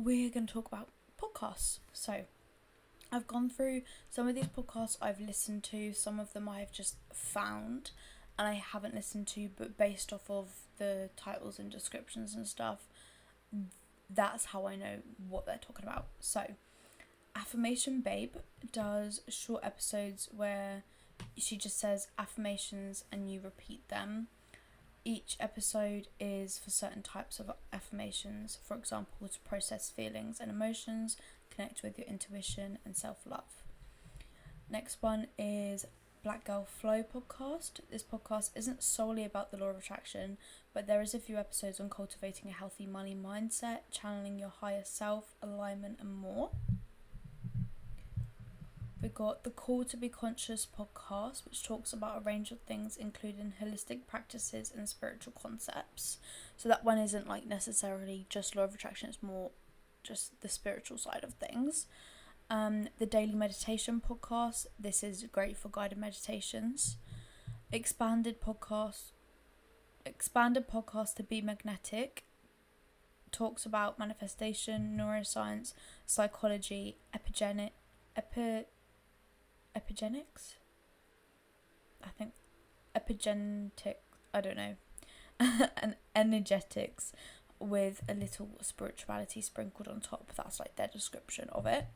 we're going to talk about podcasts. So I've gone through some of these podcasts I've listened to, some of them I've just found and I haven't listened to, but based off of the titles and descriptions and stuff, that's how I know what they're talking about. So Affirmation Babe does short episodes where she just says affirmations and you repeat them. Each episode is for certain types of affirmations, for example, to process feelings and emotions, connect with your intuition and self-love. Next one is Black Girl Flow podcast. This podcast isn't solely about the law of attraction, but there is a few episodes on cultivating a healthy money mindset, channeling your higher self, alignment and more. We've got the Call to Be Conscious podcast, which talks about a range of things, including holistic practices and spiritual concepts. So that one isn't like necessarily just law of attraction, it's more just the spiritual side of things. The Daily Meditation podcast, this is great for guided meditations. Expanded podcast To Be Magnetic, talks about manifestation, neuroscience, psychology, epigenetics, I don't know, and energetics with a little spirituality sprinkled on top. That's like their description of it.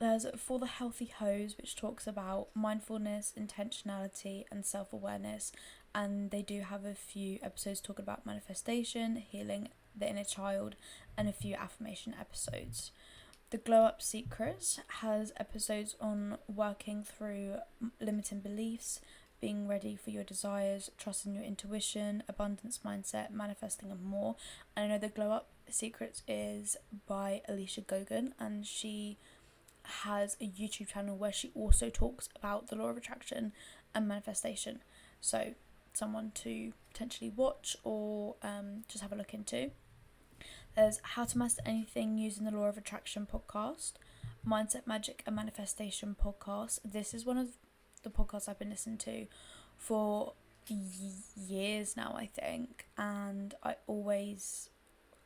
There's For the Healthy Hose, which talks about mindfulness, intentionality and self-awareness, and they do have a few episodes talking about manifestation, healing the inner child, and a few affirmation episodes. The Glow Up Secrets has episodes on working through limiting beliefs, being ready for your desires, trusting your intuition, abundance mindset, manifesting and more. And I know the Glow Up Secrets is by Alicia Gogan, and she has a YouTube channel where she also talks about the law of attraction and manifestation. So someone to potentially watch or just have a look into. There's How to Master Anything Using the Law of Attraction podcast, Mindset, Magic and Manifestation podcast. This is one of the podcasts I've been listening to for years now, I think, and I always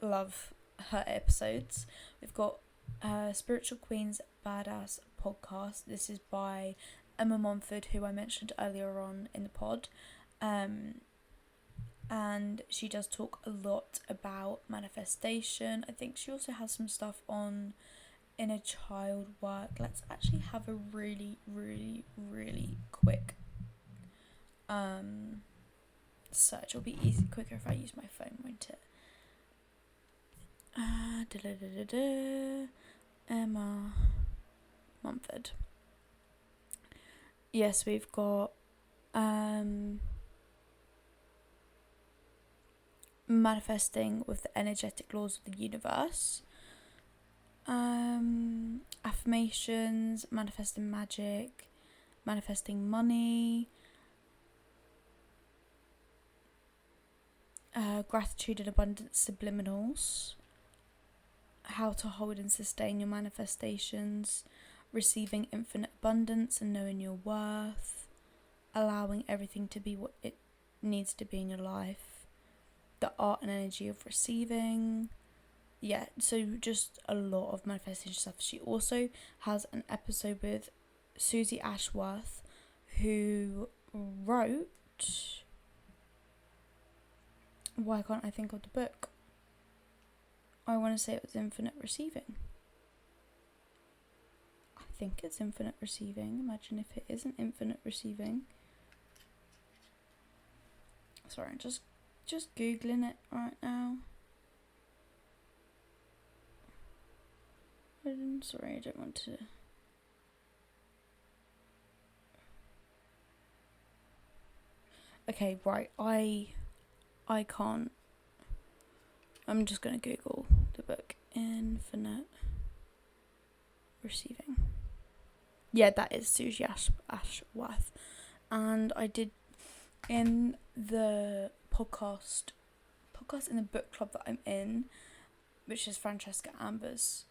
love her episodes. We've got Spiritual Queen's Badass podcast. This is by Emma Mumford, who I mentioned earlier on in the pod. And she does talk a lot about manifestation. I think she also has some stuff on inner child work. Let's actually have a really, really, really quick search. It'll be quicker if I use my phone, won't it? Emma Mumford. Yes, we've got Manifesting with the Energetic Laws of the Universe, affirmations, manifesting magic, manifesting money, gratitude and abundance subliminals, how to hold and sustain your manifestations, receiving infinite abundance and knowing your worth, allowing everything to be what it needs to be in your life, the art and energy of receiving. Yeah, so just a lot of manifestation stuff. She also has an episode with Susie Ashworth, who wrote, why can't I think of the book? I want to say it was Infinite Receiving. I think it's Infinite Receiving. Imagine if it isn't Infinite Receiving. Sorry, I'm just Googling it right now. I'm sorry, I don't want to. Okay, right, I can't. I'm just going to Google the book Infinite Receiving. Yeah, that is Susie Ashworth. And I did in the podcast in the book club that I'm in, which is Francesca Amber's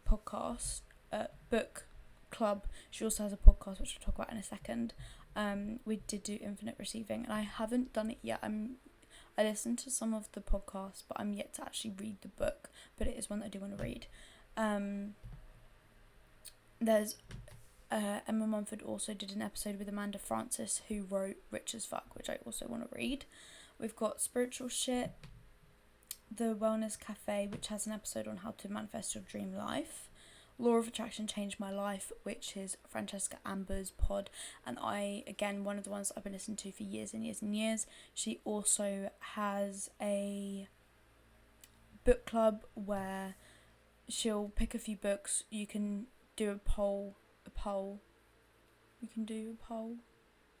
podcast, book club. She also has a podcast which I'll talk about in a second. We did do Infinite Receiving, and I haven't done it yet. I listened to some of the podcasts, but I'm yet to actually read the book, but it is one that I do want to read. There's Emma Mumford also did an episode with Amanda Francis, who wrote Rich as Fuck, which I also want to read. We've got Spiritual Shit, The Wellness Cafe, which has an episode on how to manifest your dream life. Law of Attraction Changed My Life, which is Francesca Amber's pod, and one of the ones I've been listening to for years and years and years. She also has a book club where she'll pick a few books. You can do a poll.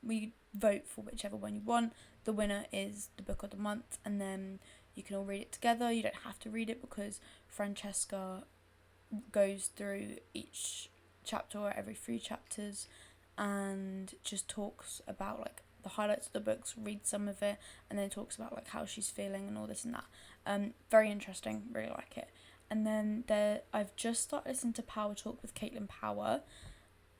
We vote for whichever one you want. The winner is the book of the month, and then you can all read it together. You don't have to read it because Francesca goes through each chapter or every 3 chapters and just talks about like the highlights of the books, reads some of it, and then talks about like how she's feeling and all this and that. Very interesting, really like it. And then I've just started listening to Power Talk with Katelin Power,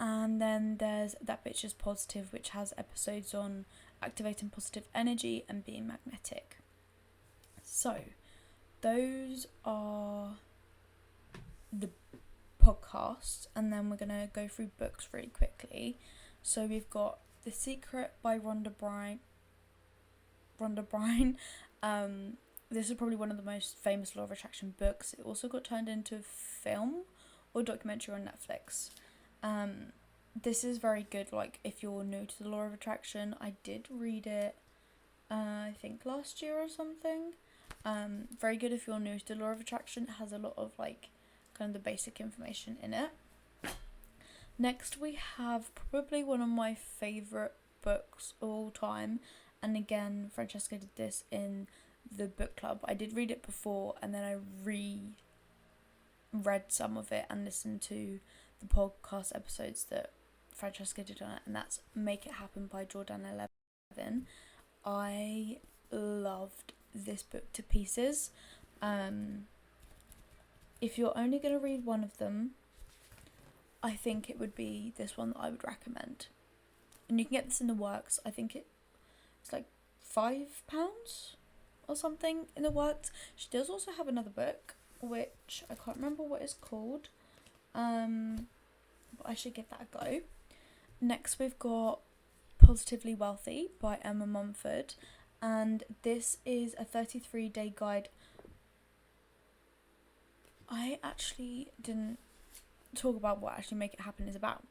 and then there's That Bitch Is Positive, which has episodes on activating positive energy and being magnetic. So those are the podcasts, and then we're gonna go through books really quickly. So we've got The Secret by Rhonda Bryne. This is probably one of the most famous Law of Attraction books. It also got turned into a film or documentary on Netflix. This is very good, like if you're new to the Law of Attraction. I did read it I think last year or something. Very good if you're new to the Law of Attraction. It has a lot of like kind of the basic information in it. Next we have probably one of my favourite books of all time, and again Francesca did this in the book club. I did read it before, and then I reread some of it and listened to the podcast episodes that Francesca did on it, and that's Make It Happen by Jordanna Levin. I loved this book to pieces. If you're only going to read one of them, I think it would be this one that I would recommend. And you can get this in the works. I think it's like £5 or something in the works. She does also have another book, which I can't remember what it's called. But I should give that a go. Next we've got Positively Wealthy by Emma Mumford. And this is a 33-day guide. I actually didn't talk about what actually Make It Happen is about.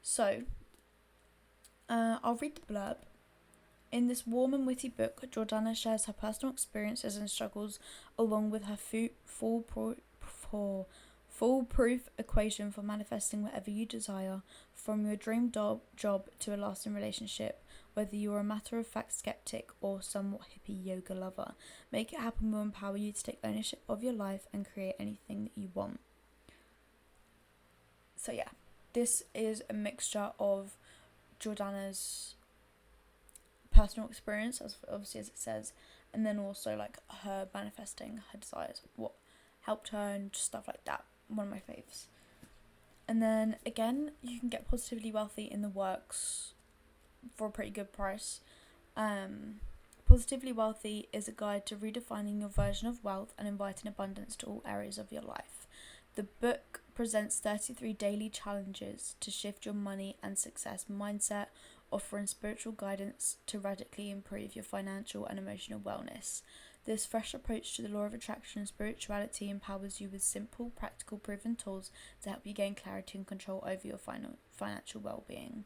So, I'll read the blurb. In this warm and witty book, Jordanna shares her personal experiences and struggles along with her foolproof equation for manifesting whatever you desire, from your dream job to a lasting relationship, whether you're a matter-of-fact skeptic or somewhat hippie yoga lover. Make It Happen will empower you to take ownership of your life and create anything that you want. So yeah, this is a mixture of Jordanna's personal experience, as obviously as it says, and then also like her manifesting her desires, what helped her and stuff like that. One of my faves. And then again, you can get Positively Wealthy in the works for a pretty good price. Positively Wealthy is a guide to redefining your version of wealth and inviting abundance to all areas of your life. The book presents 33 daily challenges to shift your money and success mindset, offering spiritual guidance to radically improve your financial and emotional wellness. This fresh approach to the law of attraction and spirituality empowers you with simple, practical, proven tools to help you gain clarity and control over your financial well-being.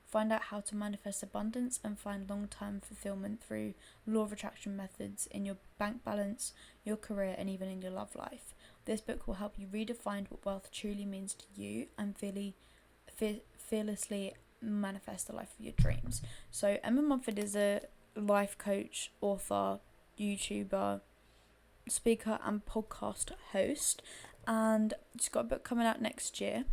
Find out how to manifest abundance and find long-term fulfillment through law of attraction methods in your bank balance, your career, and even in your love life. This book will help you redefine what wealth truly means to you and fearlessly manifest the life of your dreams. So Emma Mumford is a life coach, author, YouTuber, speaker and podcast host, and she's got a book coming out next year,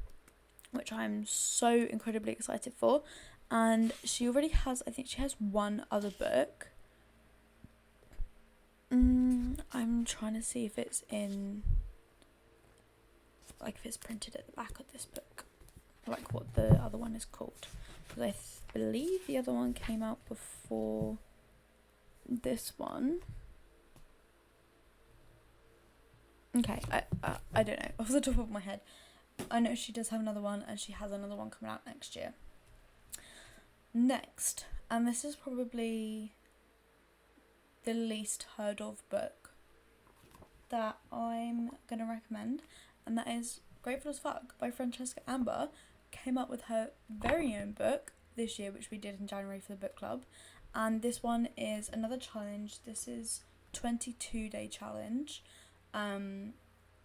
which I'm so incredibly excited for. And she already has, I think she has one other book. I'm trying to see if it's in, like if it's printed at the back of this book, like what the other one is called, because I believe the other one came out before this one. Okay, I don't know, off the top of my head. I know she does have another one, and she has another one coming out next year. Next, and this is probably the least heard of book that I'm going to recommend, and that is Grateful as Fuck by Francesca. Amber came up with her very own book this year, which we did in January for the book club, and this one is another challenge. This is 22-day challenge.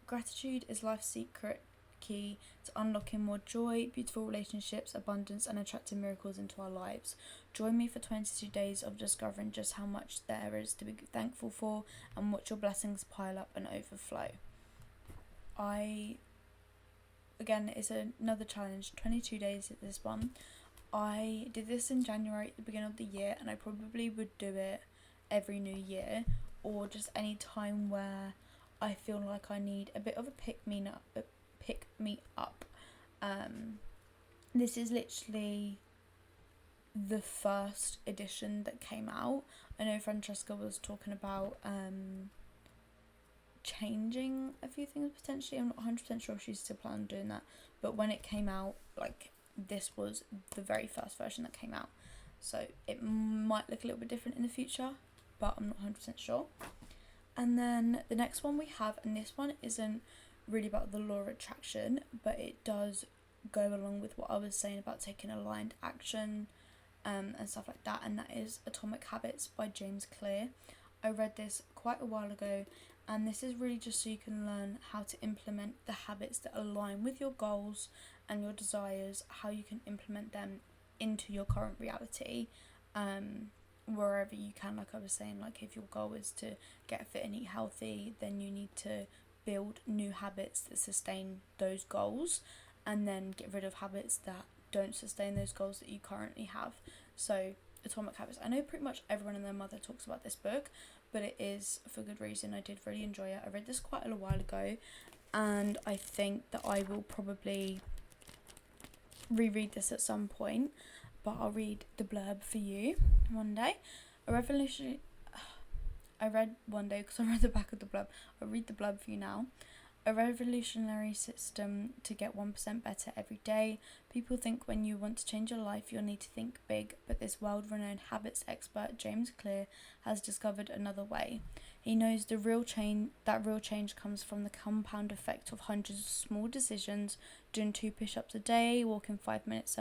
Gratitude is life's secret key to unlocking more joy, beautiful relationships, abundance, and attracting miracles into our lives. Join me for 22 days of discovering just how much there is to be thankful for and watch your blessings pile up and overflow. Again, it's another challenge, 22 days at this one. I did this in January at the beginning of the year, and I probably would do it every new year, or just any time where I feel like I need a bit of a pick me up. This is literally the first edition that came out. I know Francesca was talking about changing a few things potentially. I'm not 100% sure if she's still planning on doing that, but when it came out, like, this was the very first version that came out, so it might look a little bit different in the future, but I'm not 100% sure. And then the next one we have, and this one isn't really about the law of attraction, but it does go along with what I was saying about taking aligned action and stuff like that, and that is Atomic Habits by James Clear. I read this quite a while ago, and this is really just so you can learn how to implement the habits that align with your goals and your desires, how you can implement them into your current reality, wherever you can. Like I was saying, like, if your goal is to get fit and eat healthy, then you need to build new habits that sustain those goals, and then get rid of habits that don't sustain those goals that you currently have. So Atomic Habits, I know pretty much everyone and their mother talks about this book, but it is for good reason. I did really enjoy it. I read this quite a while ago, and I think that I will probably reread this at some point, but I'll read the blurb for you one day. I read one day because I read the back of the blurb. I'll read the blurb for you now. A revolutionary system to get 1% better every day. People think when you want to change your life, you'll need to think big, but this world-renowned habits expert, James Clear, has discovered another way. He knows that real change comes from the compound effect of hundreds of small decisions, doing 2 push-ups a day, waking up 5 minutes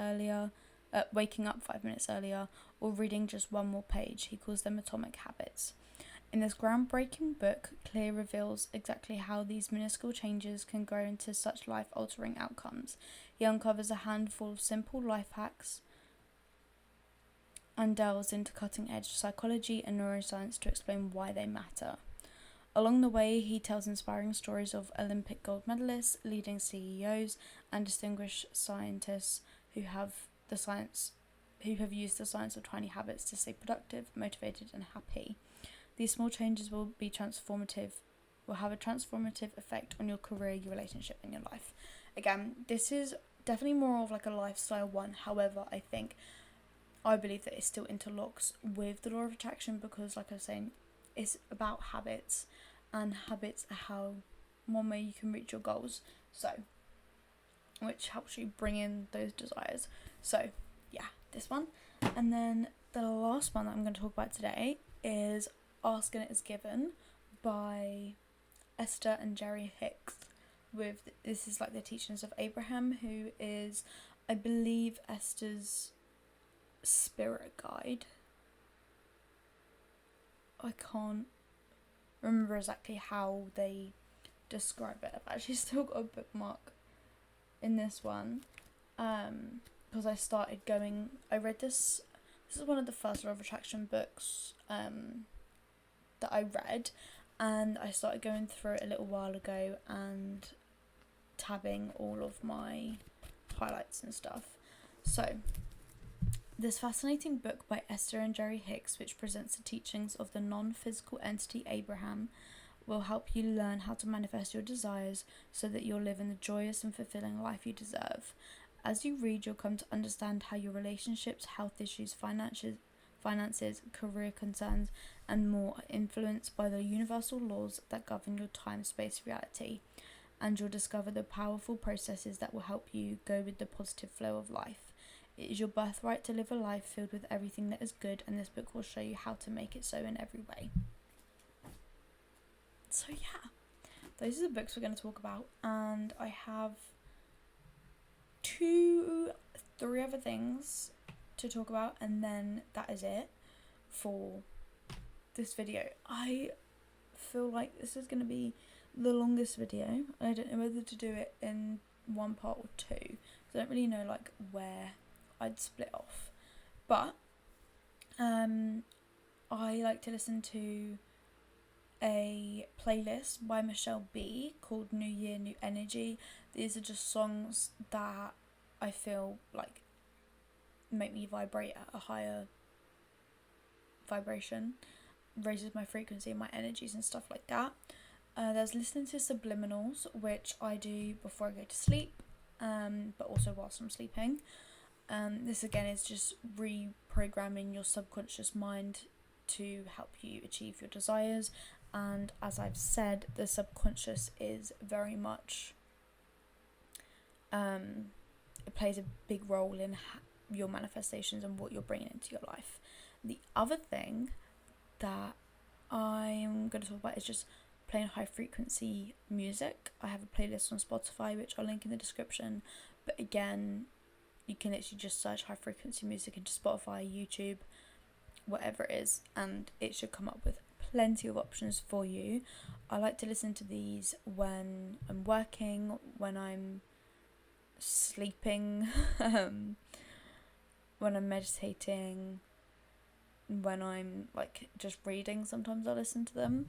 earlier, or reading just one more page. He calls them Atomic Habits. In this groundbreaking book, Clear reveals exactly how these minuscule changes can grow into such life-altering outcomes. He uncovers a handful of simple life hacks and delves into cutting-edge psychology and neuroscience to explain why they matter. Along the way, he tells inspiring stories of Olympic gold medalists, leading CEOs, and distinguished scientists who have used the science of tiny habits to stay productive, motivated, and happy. These small changes will have a transformative effect on your career, your relationship, and your life. Again, this is definitely more of like a lifestyle one. However, I believe that it still interlocks with the law of attraction, because, like I was saying, it's about habits, and habits are one way you can reach your goals. So, which helps you bring in those desires. So, yeah, this one. And then the last one that I'm going to talk about today is Ask and It Is Given by Esther and Jerry Hicks. This is like the teachings of Abraham, who is, I believe, Esther's spirit guide. I can't remember exactly how they describe it. I've actually still got a bookmark in this one, because I read this is one of the first law of attraction books that I read, and I started going through it a little while ago and tabbing all of my highlights and stuff. So, this fascinating book by Esther and Jerry Hicks, which presents the teachings of the non-physical entity Abraham, will help you learn how to manifest your desires so that you'll live in the joyous and fulfilling life you deserve. As you read, you'll come to understand how your relationships, health issues, finances, career concerns, and more are influenced by the universal laws that govern your time-space reality, and you'll discover the powerful processes that will help you go with the positive flow of life. It is your birthright to live a life filled with everything that is good, and this book will show you how to make it so in every way. So yeah, those are the books we're going to talk about, and I have 3 other things to talk about, and then that is it for this video. I feel like this is going to be the longest video. I don't know whether to do it in 1 part or 2, because I don't really know like where I'd split off, but I like to listen to a playlist by Michelle B called New Year, New Energy. These are just songs that I feel like make me vibrate at a higher vibration, raises my frequency and my energies and stuff like that. There's listening to subliminals, which I do before I go to sleep, but also whilst I'm sleeping. This again is just reprogramming your subconscious mind to help you achieve your desires. And as I've said, the subconscious is very much it plays a big role in your manifestations and what you're bringing into your life. The other thing that I'm going to talk about is just playing high frequency music. I have a playlist on Spotify which I'll link in the description, but again, you can literally just search high frequency music into Spotify, YouTube, whatever it is, and it should come up with plenty of options for you. I like to listen to these when I'm working, when I'm sleeping, when I'm meditating, when I'm like just reading. Sometimes I listen to them.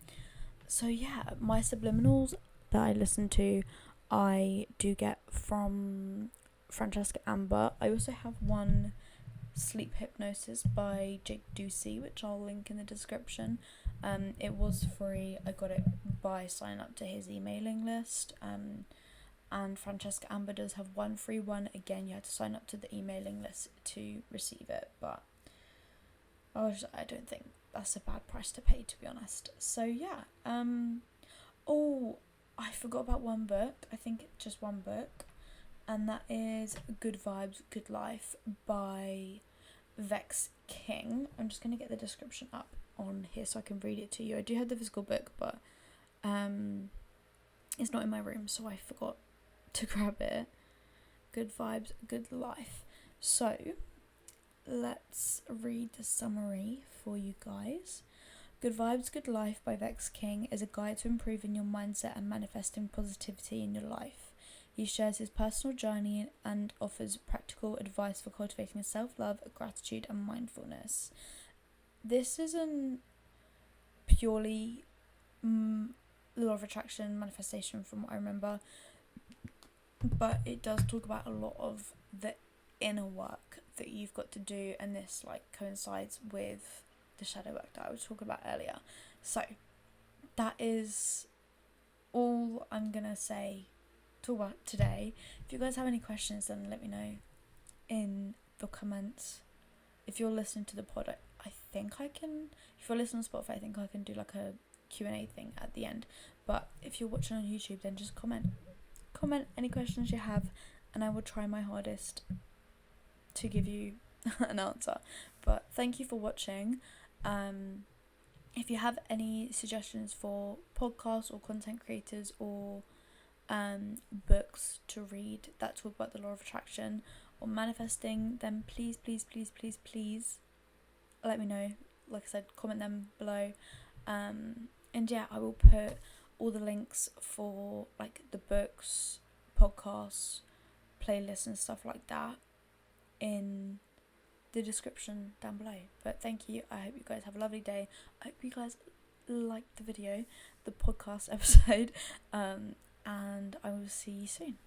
So yeah, my subliminals that I listen to, I do get from Francesca Amber. I also have one sleep hypnosis by Jake Ducey, which I'll link in the description. It was free. I got it by signing up to his emailing list. And Francesca Amber does have one free one. Again, you have to sign up to the emailing list to receive it, but I don't think that's a bad price to pay, to be honest. So yeah. Oh, I forgot about one book. I think just one book, and that is Good Vibes, Good Life by Vex King. I'm just going to get the description up on here so I can read it to you. I do have the physical book, but it's not in my room, so I forgot to grab it. Good Vibes, Good Life. So let's read the summary for you guys. Good Vibes, Good Life by Vex King is a guide to improving your mindset and manifesting positivity in your life. He shares his personal journey and offers practical advice for cultivating self-love, gratitude, and mindfulness. This isn't purely law of attraction manifestation from what I remember, but it does talk about a lot of the inner work that you've got to do, and this like coincides with the shadow work that I was talking about earlier. So that is all I'm gonna say talk about today. If you guys have any questions, then let me know in the comments. If you're listening to the pod, I think I can, if you're listening on Spotify, I think I can do like a Q&A thing at the end. But if you're watching on YouTube, then just comment any questions you have, and I will try my hardest to give you an answer. But thank you for watching. If you have any suggestions for podcasts or content creators or books to read that talk about the law of attraction or manifesting, then please let me know. Like I said, comment them below, and yeah, I will put all the links for like the books, podcasts, playlists and stuff like that in the description down below. But thank you. I hope you guys have a lovely day. I hope you guys liked the video, the podcast episode, and I will see you soon.